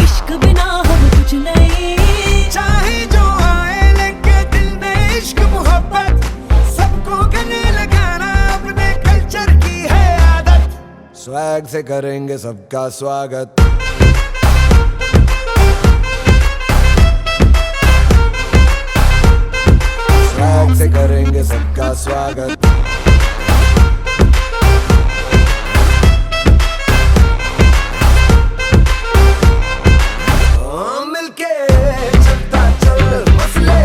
इश्क बिना हम कुछ नहीं। चाहे जो आए लेके दिल में इश्क मोहब्बत, सबको गले लगाना अपने कल्चर की है आदत। स्वैग से करेंगे सबका स्वागत। स्वैग से करेंगे सबका स्वागत। मिलके चलता चल, मसले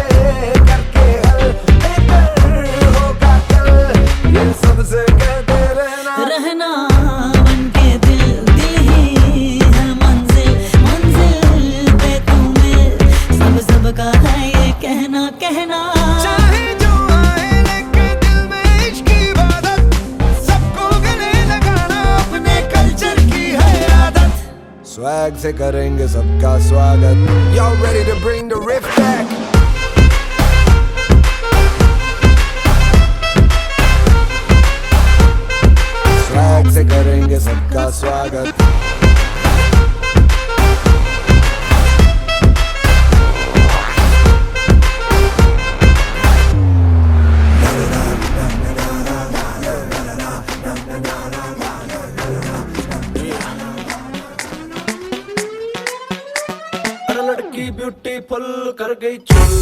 करके हल, बेहतर होगा कल, ये सबसे कहते रहना। बनके दिल, दिल ही है मंजिल, मंजिल पे तू मिल, सबका है ये कहना कहना। चाहे जो आए लेके दिल में इश्क की इबादत, सबको गले लगाना अपने कल्चर की है आदत। स्वैग से करेंगे सबका स्वागत। Y'all ready to bring the riff back? Swag से करेंगे सबका स्वागत। हर लड़की ब्यूटीफुल कर गई चुल,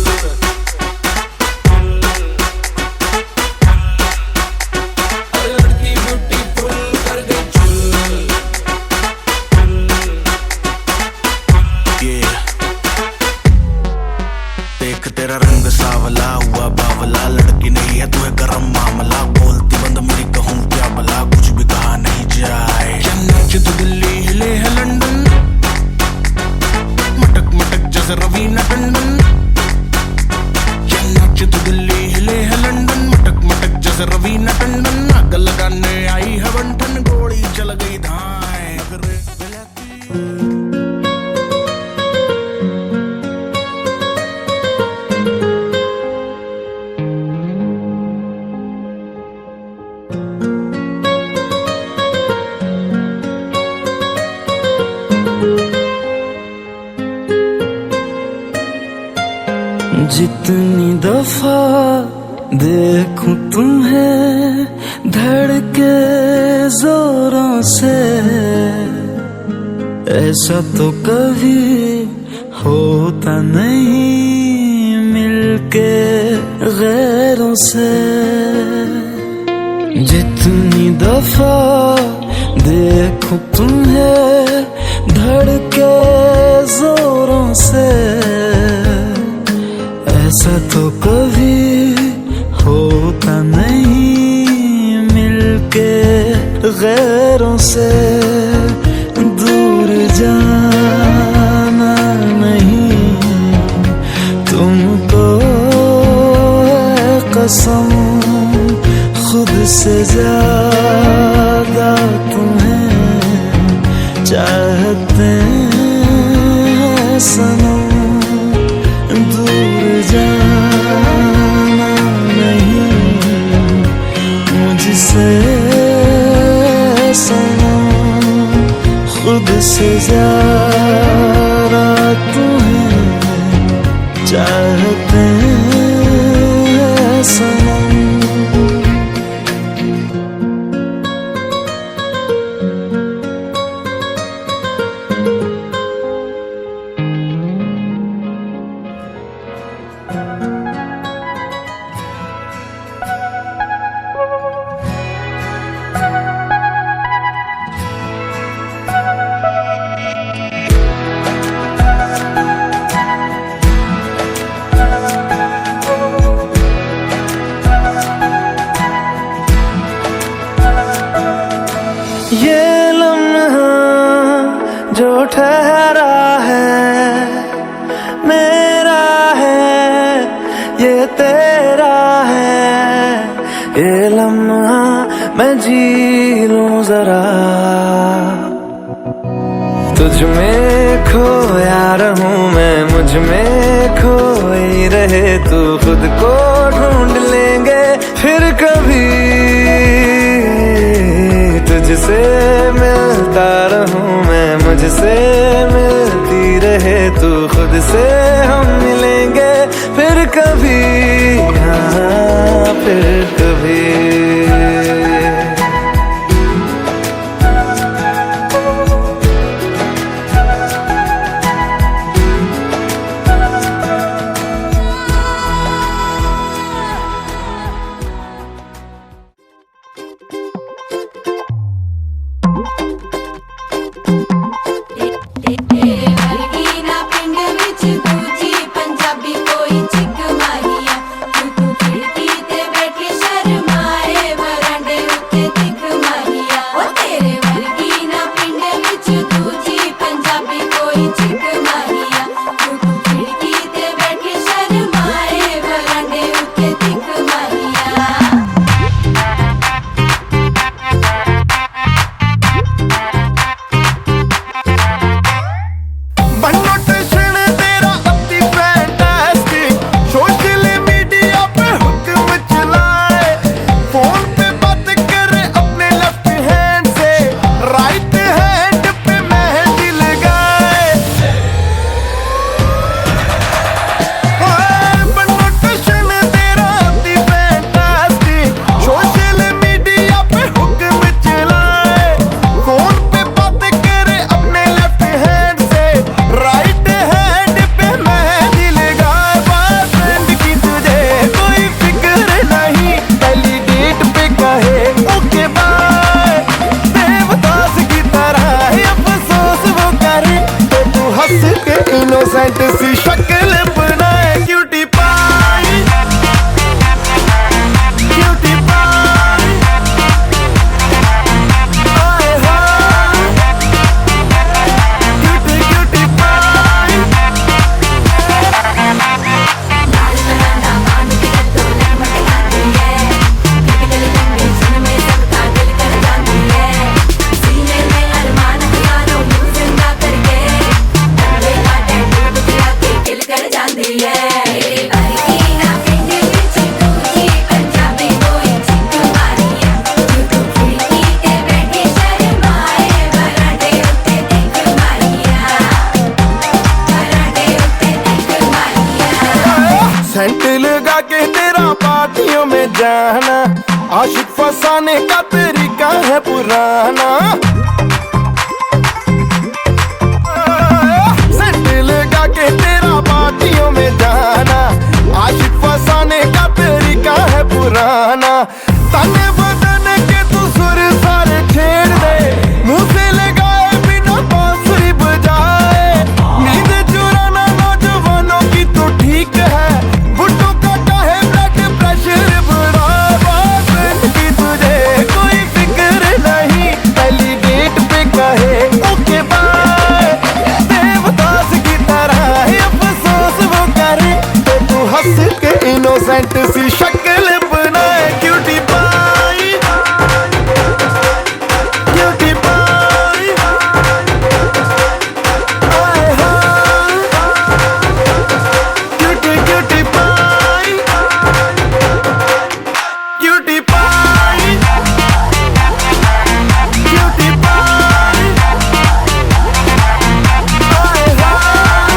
हर लड़की ब्यूटीफुल कर गई चुल। देख तेरा रंग सावला हुआ बावला, लड़की नहीं है तू है गरम मामला। बोलती बंद मेरी कहूँ क्या भला, कुछ भी कहा नहीं जाए। नाच तो दिल्ली हिले है लंदन, मटक मटक जैसे रवीना टंडन। नाच तो दिल्ली हिले है लंदन, मटक मटक जैसे रवीना टंडन। आग लगाने आई है बंठन, गोली चल गई धाए अगर जितनी दफा देखूं तुम्हें धड़के जोरों से, ऐसा तो कभी होता नहीं मिलके गैरों से। जितनी दफा देखूं तुम्हें धड़के जोरों से, ऐसा तो कभी होता नहीं मिलके गैरों से। दूर जाना नहीं तुमको है कसम, खुद से ज्यादा तुम्हें चाहते हैं सनम। दूर जाना नहीं मुझसे सनम, खुद से ज्यादा तुम्हें चाहते हैं सनम। ये लम्हा जो ठहरा है मेरा है, ये तेरा है। ये लम्हा मैं जी लूं जरा, तुझ में खोया रहूं मैं, मुझ में खोई रहे तू। खुद को ढूंढ लेंगे फिर कभी, तुझसे मिलता रहूं मैं। मुझसे मिलती रहे तू खुद से हम मिलेंगे फिर कभी, हाँ फिर कभी। इनोसेंट सी शक्ल बनाए क्यूटी पाई, क्यूटी पाई, आए हाय क्यूटी क्यूटी पाई। सेंट लगा के तेरा पार्टियों में जाना, आशिक फसाने का तरीका है पुराना। सेंट लगा के तेरा पार्टियों में जाना, आशिक फसाने का तरीका है पुराना। तने बदन के तू सुर सारे छेड़ दे, मुंह से लगाए बिना बांसुरी बजाए। नींद चुराना नौजवानों की तो ठीक है, बुड्ढों का चाहे ब्लड प्रेशर बढ़ावा। की तुझे कोई फिक्र नहीं, पहली डेट पे कहे ओके बाय। देवदास की तरह अफसोस वो करे, तो तू हंस के इनोसेंट सी शक्ल बनाए क्यूटी पाई, क्यूटी पाई, आए हाय cutie cutie pie, cutie pie, cutie pie, आए हाय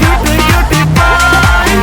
क्यूटी क्यूटी पाई।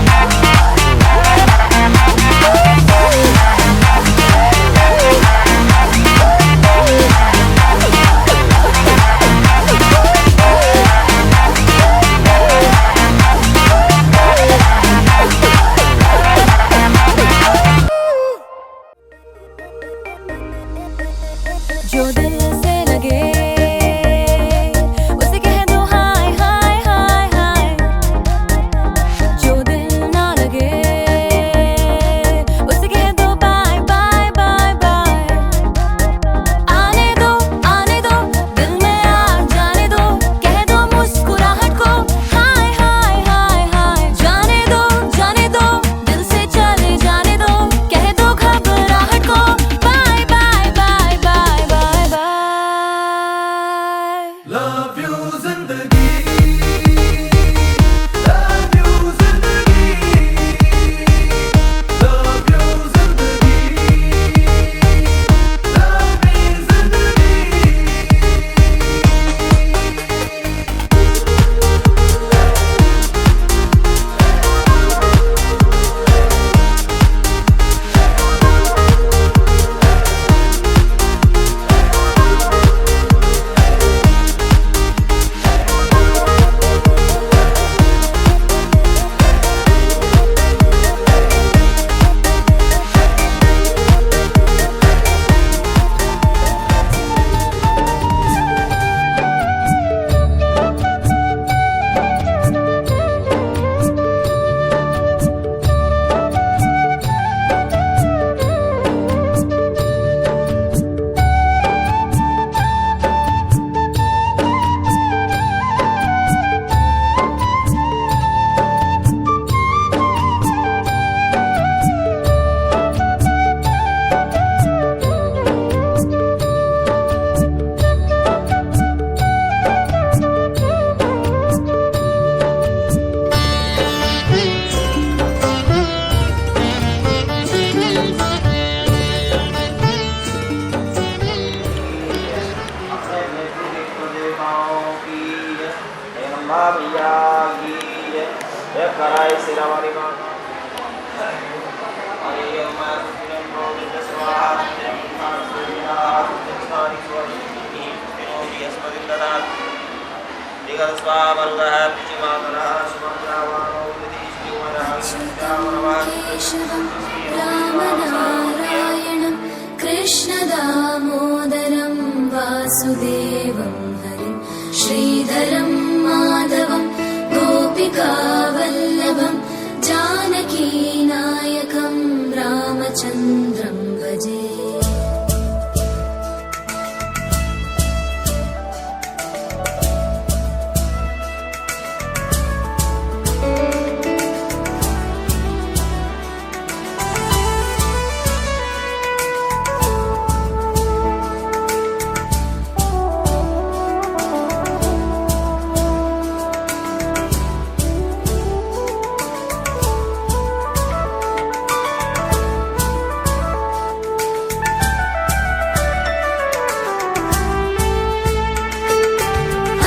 माँ भैया की जय कराई सिरा वाली माँ केशवं रामनारायणं कृष्णदामोदरं वासुदेवं हरिं श्रीधरं माधवं गोपिकावल्लभं जानकीनायकं रामचन्द्रं भजे।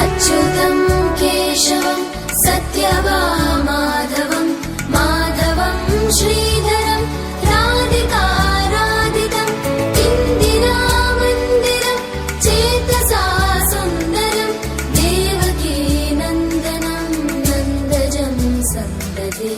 अच्युतं केशवं सत्यवामाधवं माधवं श्रीधरं राधिकाराधितं इन्दिरामन्दिरं चेतसा सुन्दरं देवकी नन्दनं नन्दजं सन्ददे।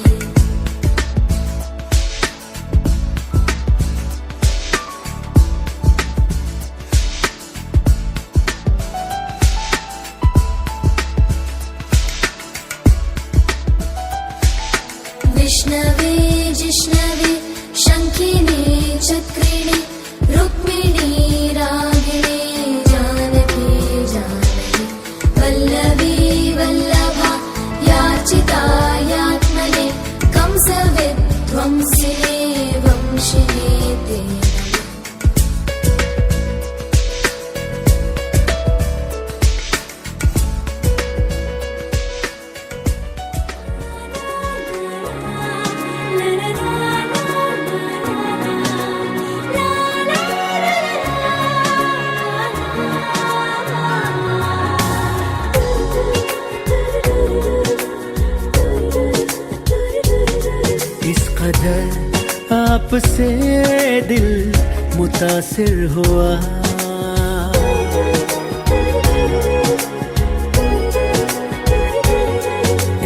विष्णवे जिष्णवे शङ्खिने चक्रिणे रुक्मिणी रागिणे जानकी जानकी वल्लभी वल्लभा याचिता यात्मने कंसविध्वंसिने वंशिने ते नमः। इस कदर आपसे दिल मुतासिर हुआ,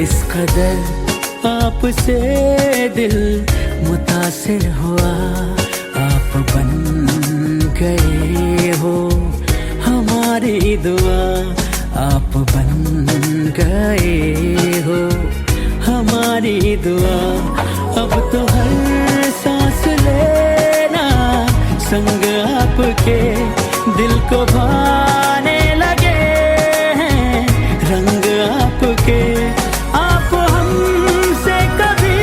इस कदर आपसे दिल मुतासिर हुआ। आप बन गए हो हमारी दुआ, आप बन गए हो हमारी दुआ। अब तो हर सांस लेना संग आपके दिल को भाने लगे हैं रंग आपके। आप हमसे कभी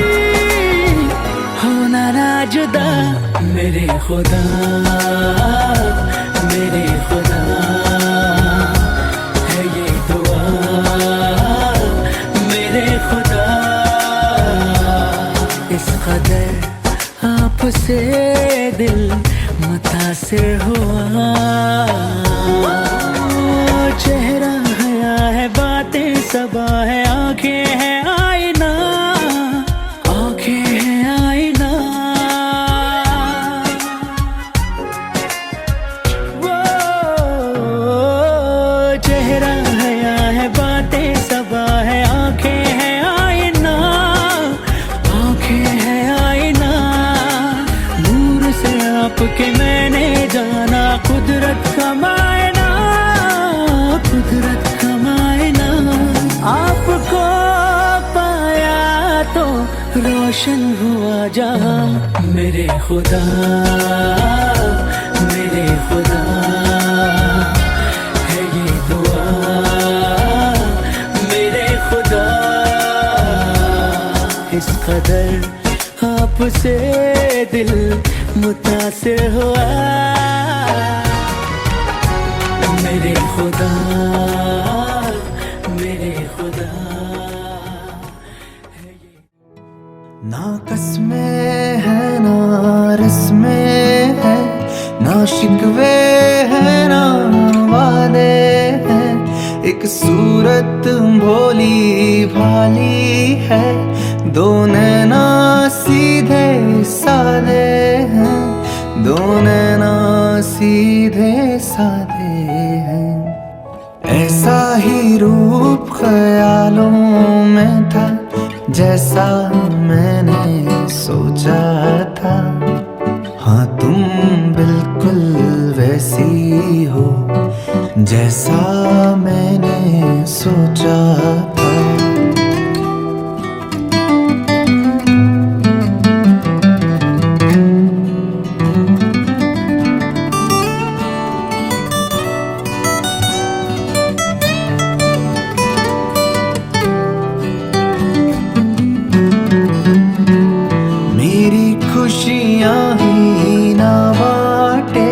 होना ना जुदा, मेरे खुदा मेरे खुदा है ये दुआ मेरे खुदा। इस कदर आपसे दिल मुतासिर हुआ। चेहरा हया है बातें सबा है, आंखें हैं आईना आंखें हैं आईना। वो चेहरा हया है बातें सबा है, आंखें हैं आईना आंखें हैं आईना। दूर से आपके मैंने जाना कुदरत का मायना कुदरत का मायना। आपको पाया तो रोशन हुआ जहां, मेरे खुदा है ये दुआ मेरे खुदा। इस कदर आपसे दिल मुतासिर हुआ, मेरे खुदा मेरे खुदा। ना कसमें है ना रस्में है, ना शिकवे है ना वादे हैं। एक एक सूरत भोली भाली है, दो नैना सीधे साधे हैं, दो नैना सीधे साधे हैं। ऐसा ही रूप ख्यालों में था जैसा मैंने सोचा था। हाँ तुम बिल्कुल वैसी हो जैसा मैंने सोचा था। मेरी खुशियाँ ही ना बाटे,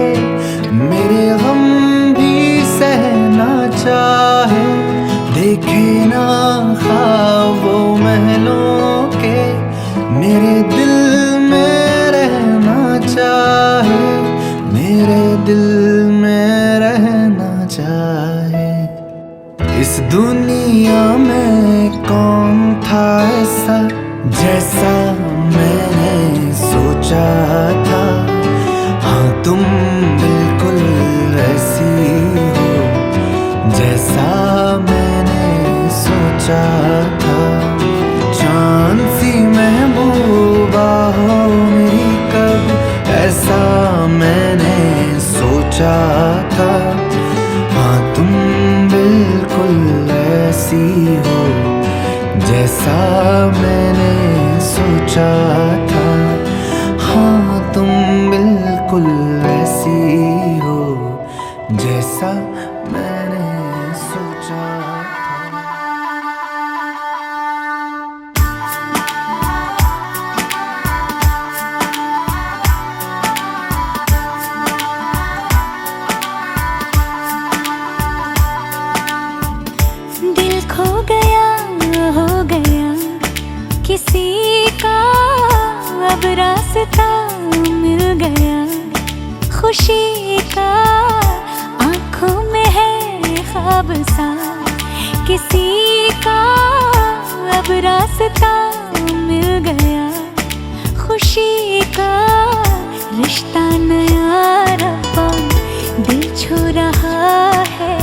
मेरे गम भी सहना चाहे। देखे ना ख्वाबों महलों के, मेरे दिल में रहना चाहे, मेरे दिल में रहना चाहे। इस दुनिया में कौन था ऐसा जैसा मैंने सोचा था। हाँ तुम बिल्कुल वैसी हो जैसा मैंने सोचा था। चांद सी महबूबा हो मेरी कब, ऐसा मैंने सोचा था। हाँ तुम बिल्कुल ऐसी हो जैसा मैंने सोचा था। हाँ तुम बिल्कुल वैसी हो जैसा मैंने सोचा था। दिल खो गया हो गया किसी का, अब रास्ता मिल गया खुशी का। आँखों में है ख्वाब सा किसी का, अब रास्ता मिल गया खुशी का। रिश्ता नया रब्बा दिल छू रहा है,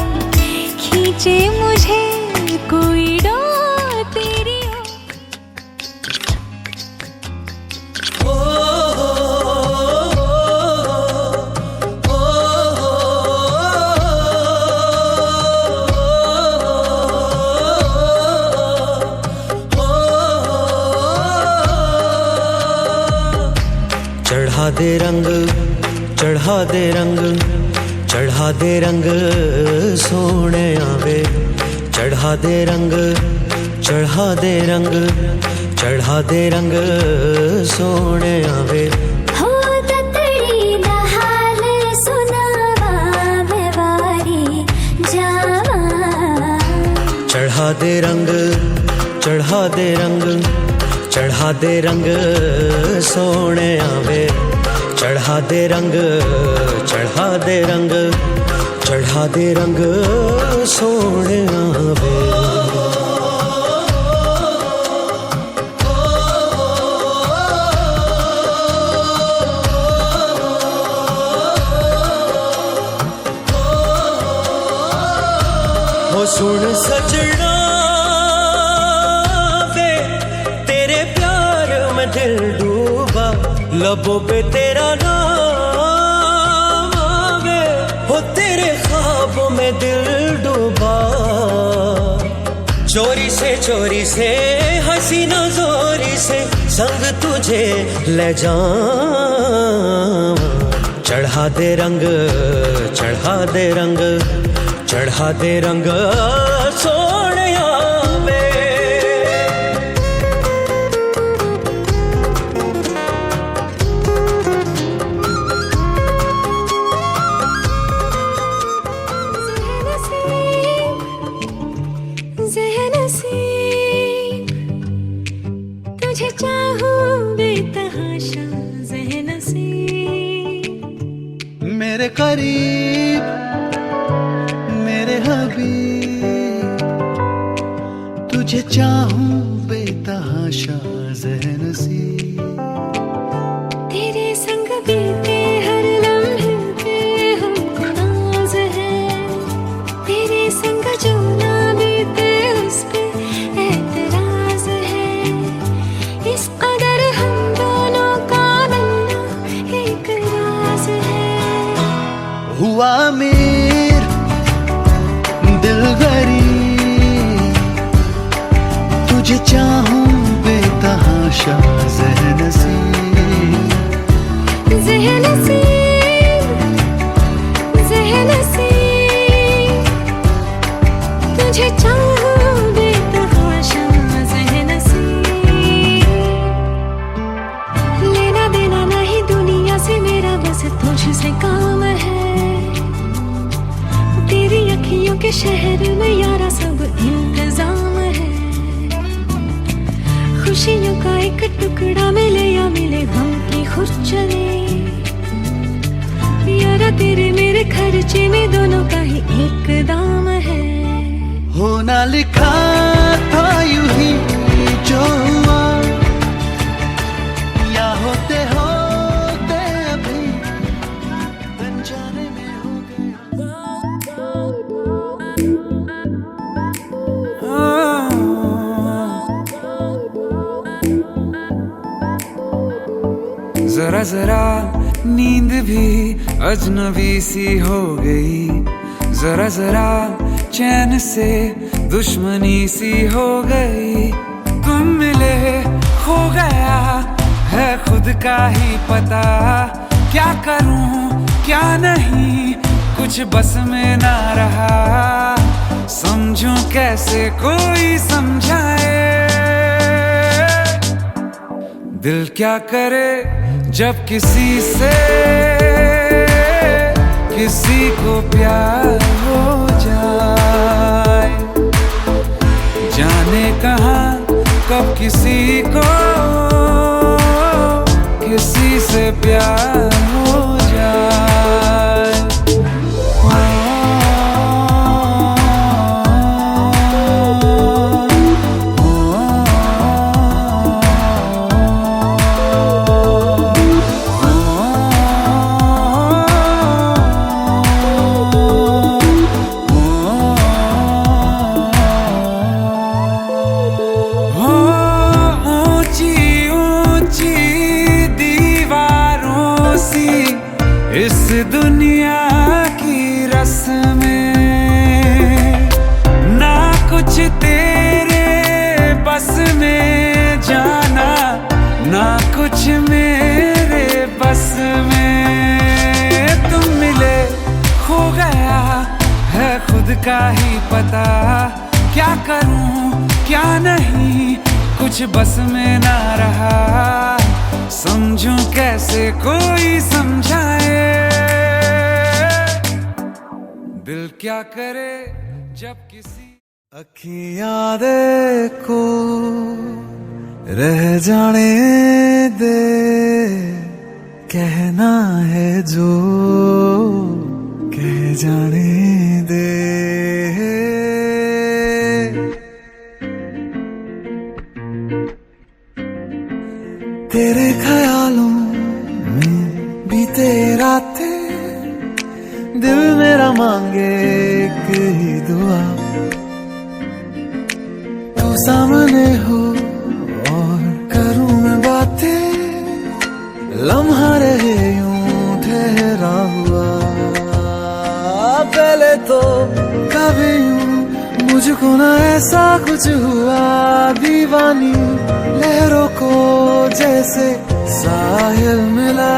खींचे मुझे कोई डोर तेरी चढ़ा दे रंग, चढ़ा दे रंग, चढ़ा दे रंग सोने आवे। चढ़ा दे रंग, चढ़ा दे रंग, चढ़ा दे रंग सोने आवे। हो ततड़ी दा हाल सुनावा मैं वारी जावा। चढ़ा दे रंग, चढ़ा दे रंग, चढ़ा दे रंग सोने आवे। चढ़ा दे रंग, चढ़ा दे रंग, चढ़ा दे रंग सोने आवे। हो सुन सजना वे, तेरे प्यार में दिल डूबा। लबों पे तेरा नाम आवे, हो तेरे ख्वाबों में दिल डूबा। चोरी से हसीना जोरी से संग तुझे ले जाऊं। चढ़ा दे रंग, चढ़ा दे रंग, चढ़ा दे रंग सोने आवे। तुझे चाहूं बेतहाशा ज़हनसीब। मेरे करीब मेरे हबीब, तुझे चाहूं बेतहाशा ज़हन से, तेरे संग बीते हर लम्हे पे हमको नाज है, तेरे संग जो ना बीते उस पे एतराज है, इस कदर हम दोनों का मिलना एक राज है। हुआ मेर दिल गरीब, तुझे चाहूं बेतहाशा ज़हन से, ज़हन से, ज़हन से, तुझे चाहूं बेतहाशा ज़हन से। लेना देना नहीं दुनिया से मेरा, बस तुझसे काम है, तेरी अखियों के शहर में यारा सब इंतजाम है, खुशियों का एक टुकड़ा मिले या मिले गम की खुशचले, यारा तेरे मेरे खर्चे में दोनों का ही एक दाम है। होना लिखा था यूं ही जो हुआ, या होते होते अभी अनजाने में हो गया। जरा जरा नींद भी अजनबी सी हो गई, जरा जरा चैन से दुश्मनी सी हो गई, तुम मिले खो गया है खुद का ही पता, क्या करूं क्या नहीं कुछ बस में ना रहा, समझूं कैसे कोई समझाए, दिल क्या करे जब किसी से किसी को प्यार हो जाए, जाने कहाँ कब किसी को किसी से प्यार हो जाए। इस दुनिया की रस्में ना कुछ तेरे बस में जाना, ना कुछ मेरे बस में, तुम मिले खो गया है खुद का ही पता, क्या करूं क्या नहीं कुछ बस में ना रहा, समझूं कैसे कोई समझाए, दिल क्या करे जब किसी अखियां देखो रह जाने दे, कहना है जो कह जाने दे, तेरे ख्यालों में बीते रातें, दिल मेरा मांगे एक ही दुआ, तू सामने हो और करूं मैं बातें, लम्हा रहे यूं ठहरा हुआ, पहले तो कभी यूं मुझको ना ऐसा कुछ हुआ, दीवानी लहरों को जैसे साहिल मिला,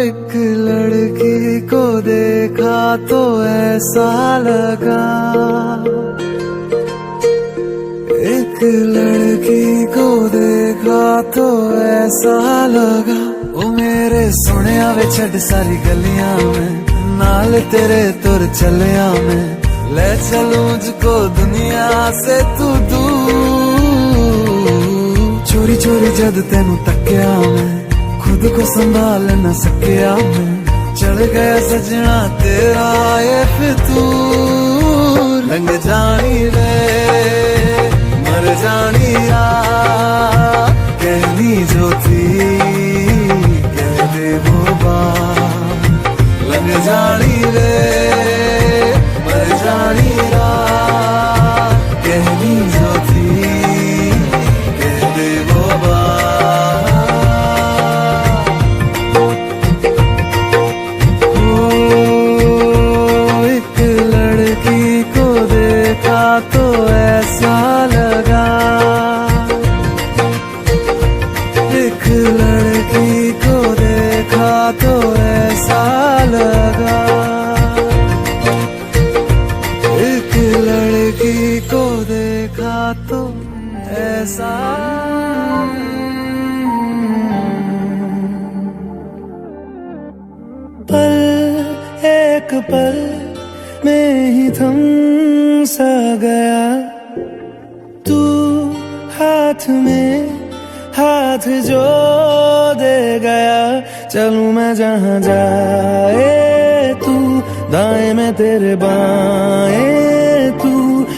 एक लड़की को देखा तो ऐसा लगा, एक लड़की को देखा तो ऐसा लगा, ओ मेरे सुनिया वे छड़ सारी गलियां में, नाल तेरे तुर चलिया में, ले चलूं मुझको दुनिया से तू दूर, चोरी चोरी जद तेनू तक्या मैं, खुद को संभाल न सकिया मैं, चढ़ गया सजना तेरा ये फितूर। रंग जानी रे मर जानी रा, कहनी जो थी कह दे वो बात। रंग जानी रे मर जानी रा, कहनी जो थी कह दे वो बात। एक लड़की को देखा तो ऐसा लगा, एक लड़की को देखा तो ऐसा लगा, एक लड़की को देखा तो ऐसा। पल एक पल में ही थम सा गया, तू हाथ में हाथ जो दे गया। चलूं मैं जहां जाए तू, दाएं में तेरे बाएं तू,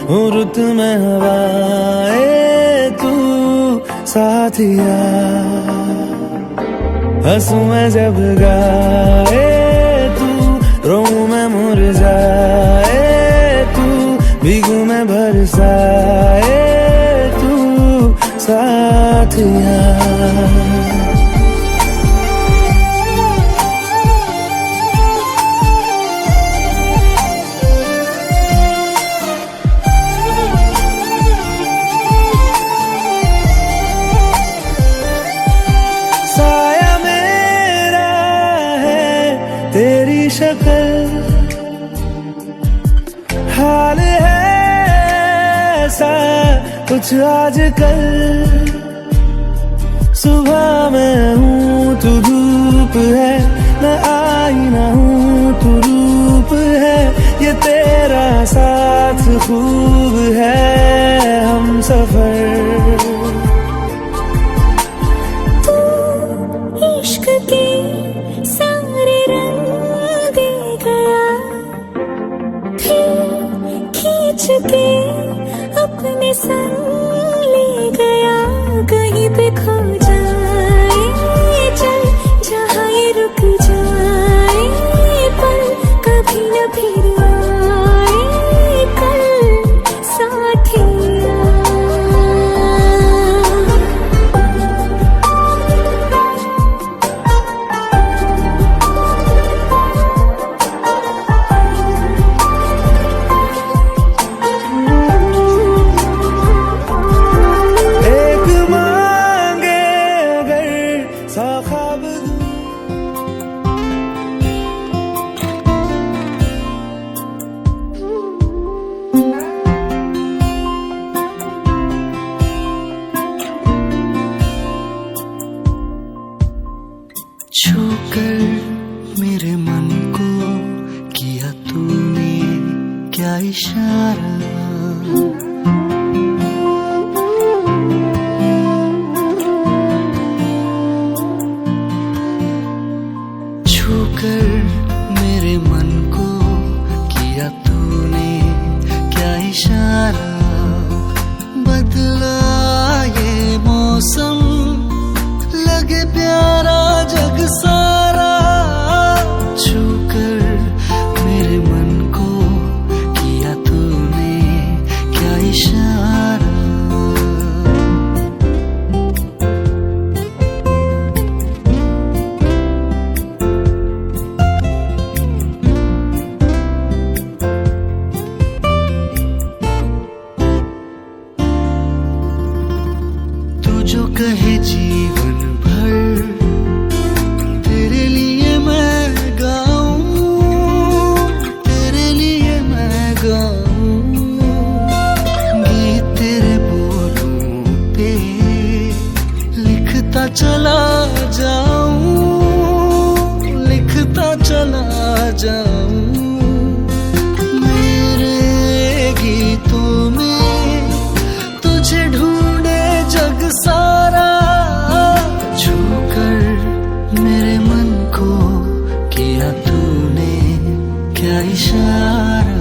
हो रुत में हवाएं तू साथिया। हंसू मैं जब गाए तू, रोऊं मैं मुरझाए तू, भीगू मैं बरसाए तू साथिया। साया मेरा है तेरी शक्ल, हाल है ऐसा कुछ आजकल। सुबह मैं हूँ तू धूप है, मैं आईना हूँ तू रूप है। ये तेरा साथ खूब है हम सफर। इश्क के सारे रंग दे गया, फिर खींच के अपने संग ले गया। कहीं पे खो जाए चल, जहाँ ये रुक जाए पल, कभी न फिर आए कल साथिया। एक मांगे अगर सा ख्वाब दूं, छूकर मेरे मन को किया तूने क्या इशारा। छूकर मेरे मन को किया तूने क्या इशारा। बदला ये मौसम लगे प्यारा जग सारा। छूकर मेरे मन को किया तूने क्या इशारा। तेरा इशारा।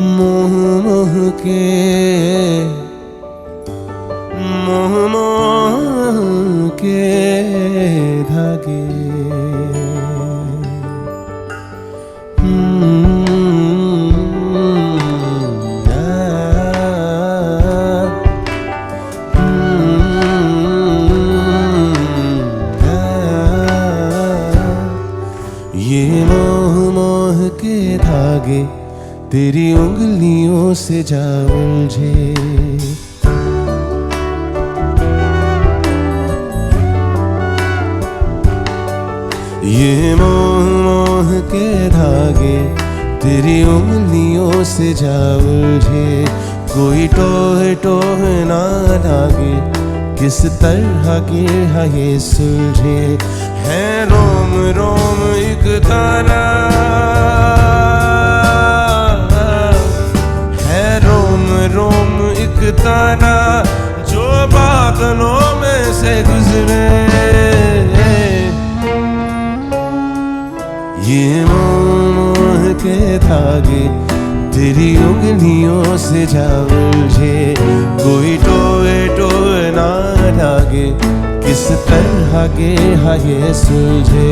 मोह मोह के मोह मोह के धागे ये मोह मोह के धागे तेरी उंगलियों से जा उलझे। ये मोह मोह के धागे तेरी उंगलियों से जा उलझे। कोई टोह टोह ना लागे किस तरह की है ये सुलझे। है रोम रोम एक तारा, रोम एक तारा जो बादलों में से गुजरे। ये मोह के धागे तेरी उंगलियों से जा उलझे। कोई टोए टोए ना लागे किस तरह के है ये सुलझे।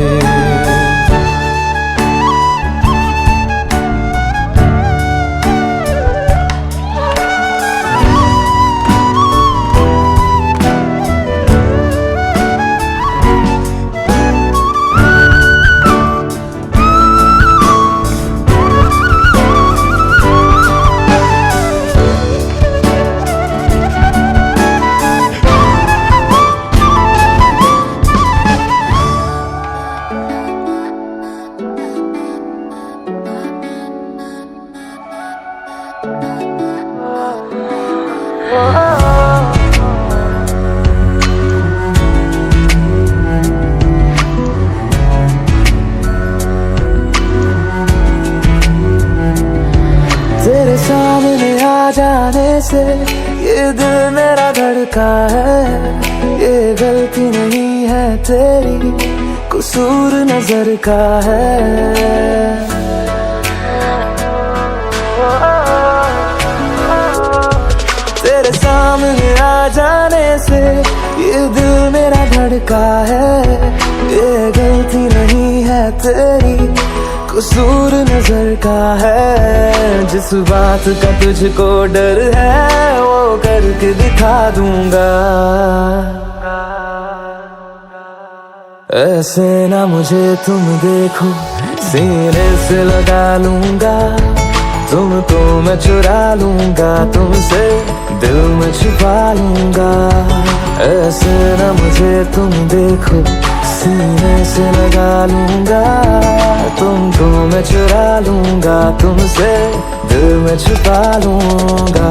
तेरे सामने आ जाने से ये दिल मेरा धड़का है। ये गलती नहीं है तेरी, कसूर नजर का है। तेरे सामने आ जाने से ये दिल मेरा धड़का है। ये गलती नहीं है तेरी, कसूर नजर का है। जिस बात का तुझको डर है वो करके दिखा दूंगा। ऐसे ना मुझे तुम देखो, सीने से लगा लूंगा। तुमको मैं चुरा लूंगा, तुमसे दिल में छुपा लूंगा। ऐसे ना मुझे तुम देखो, सीने से लगा लूंगा। तुमको मैं चुरा लूंगा, तुमसे दिल में छुपा लूंगा।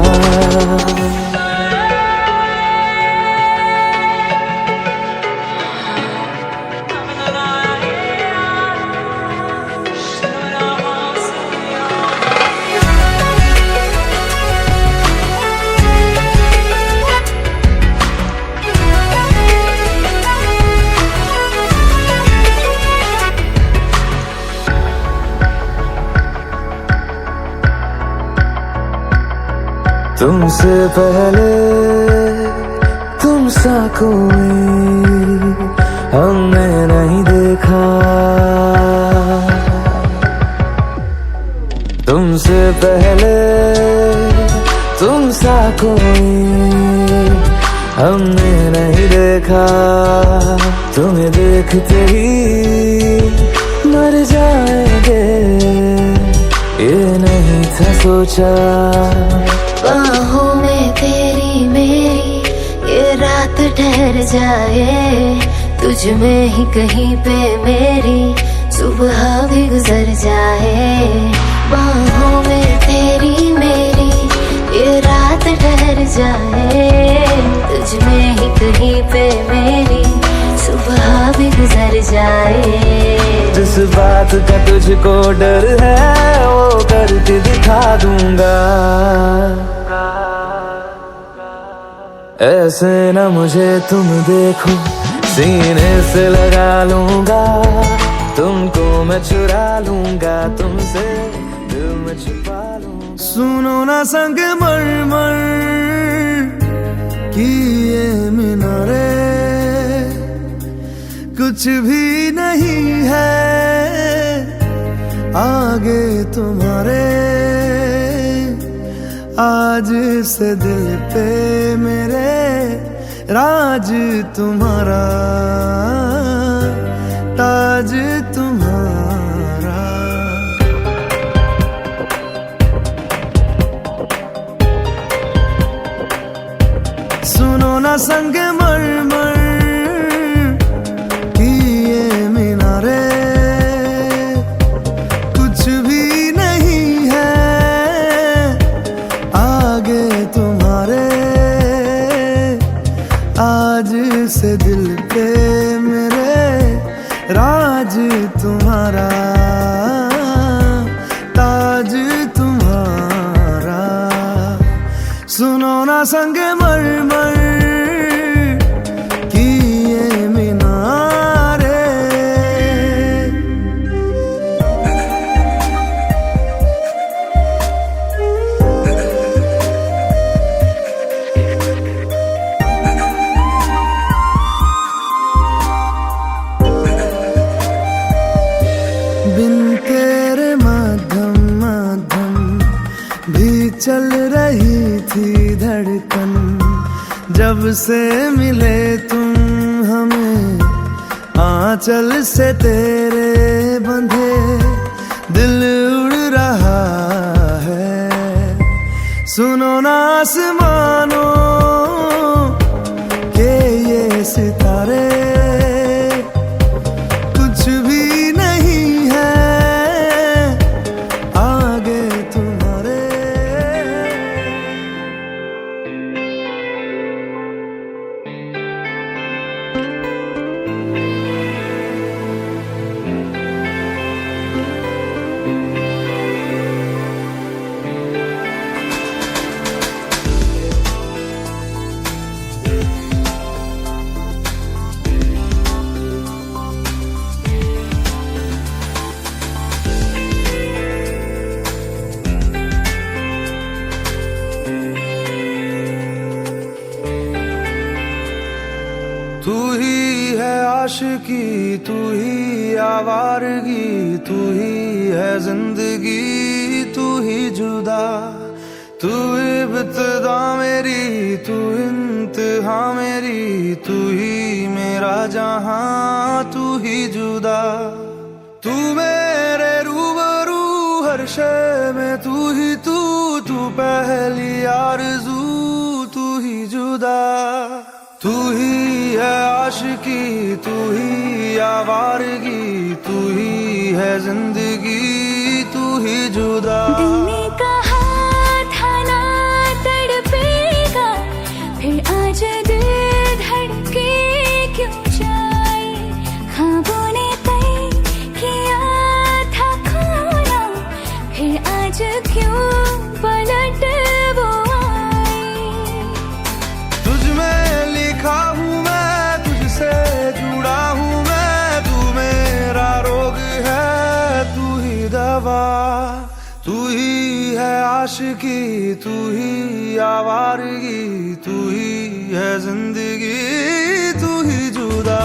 तुमसे पहले तुम सा कोई हमने नहीं देखा। तुमसे पहले तुम सा कोई हमने नहीं देखा। तुम्हें देख देखते ही मर जाएंगे, ये नहीं था सोचा। बाहों में तेरी मेरी ये रात ठहर जाए, तुझ में ही कहीं पे मेरी सुबह भी गुजर जाए। बाहों में तेरी मेरी ये रात ठहर जाए, तुझ में ही कहीं पे मेरी सुबह भी गुजर जाए। जिस बात का तुझको डर है वो करके दिखा दूंगा, ऐसे न मुझे तुम देखो, सीने से लगा लूंगा, तुमको मैं चुरा लूंगा, तुमसे दिल में छुपा लूंगा। सुनो ना संगमरमर की ये मीनारे, कुछ भी नहीं है आगे तुम्हारे। आज से दिल पे मेरे राज तुम्हारा, ताज तुम्हारा। सुनो ना संगमरमर की ये मीनारे, कुछ भी नहीं है आगे तुम्हारे। आज से दिल पे मेरे राज तुम्हारा, ताज तुम्हारा। सुनो ना संगमरमर की ये मीनारे। बिन तेरे मध्यम मध्यम भी चल रही थी धड़कन, जब से मिले तुम हमें आंचल से तेरे बंधे दिल उड़ रहा है। सुनो ना आसमानों के ये सितारे, कुछ भी नहीं है आगे तुम्हारे। तू ही है आशिकी, तू ही आवारगी, तू ही है जिंदगी, तू ही जुदा। तू इब्तिदा मेरी, तू इंतहा मेरी, तू ही मेरा जहां, तू ही जुदा। तू मेरे रूबरू हर शय में, तू ही तू पहली आरज़ू, तू ही जुदा। तू ही है आशिकी, तू ही आवारगी, तू ही है जिंदगी, तू ही जुदा। दिल ने कहा था ना तड़पेगा, फिर आज दिल धड़के क्यों जाए। ख्वाबों ने तय किया था खोना, फिर आज क्यों पलट वो आए। तुझ में लिखा हूँ मैं, तुझसे जुड़ा हूँ मैं, तू मेरा रोग है, तू ही दवा। तू ही है आशिकी, तू ही आवारगी, तू ही है जिंदगी, तू ही जुदा।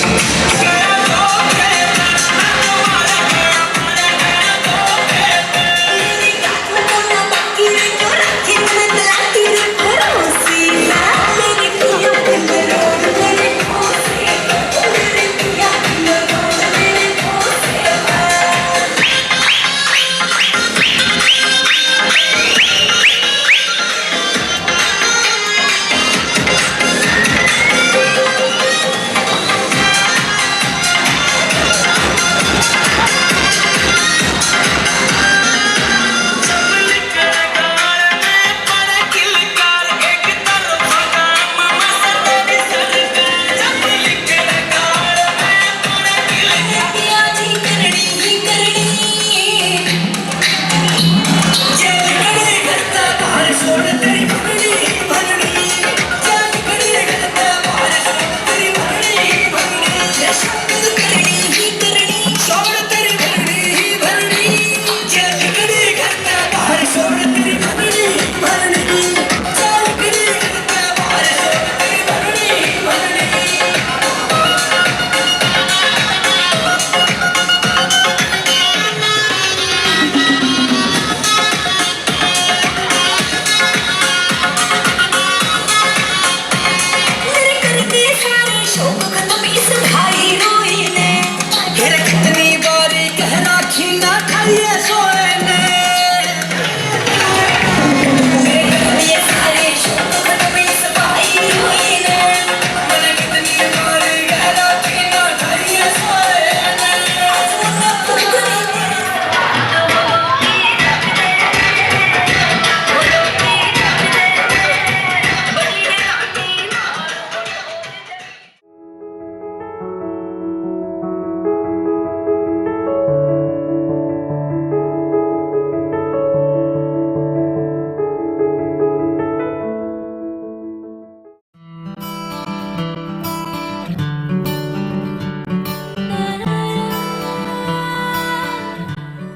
है।